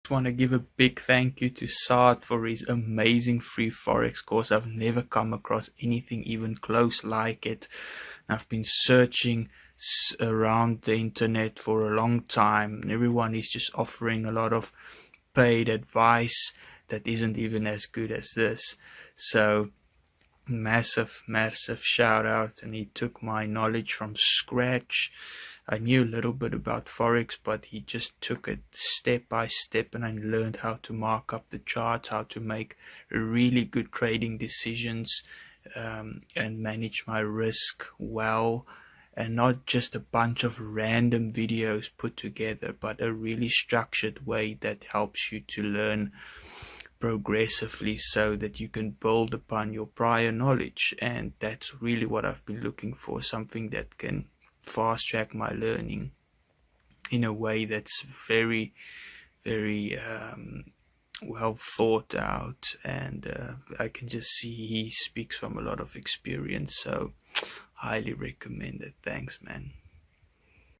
Want to give a big thank you to Saad for his amazing free Forex course. I've never come across anything even close like it. I've been searching around the internet for a long time, and everyone is just offering a lot of paid advice that isn't even as good as this. So massive shout out, and he took my knowledge from scratch. I knew a little bit about Forex, but he just took it step by step, and I learned how to mark up the charts, how to make really good trading decisions, and manage my risk well, and not just a bunch of random videos put together, but a really structured way that helps you to learn progressively so that you can build upon your prior knowledge. And that's really what I've been looking for, something that can fast track my learning in a way that's very well thought out. And I can just see he speaks from a lot of experience, so highly recommend it. Thanks, man.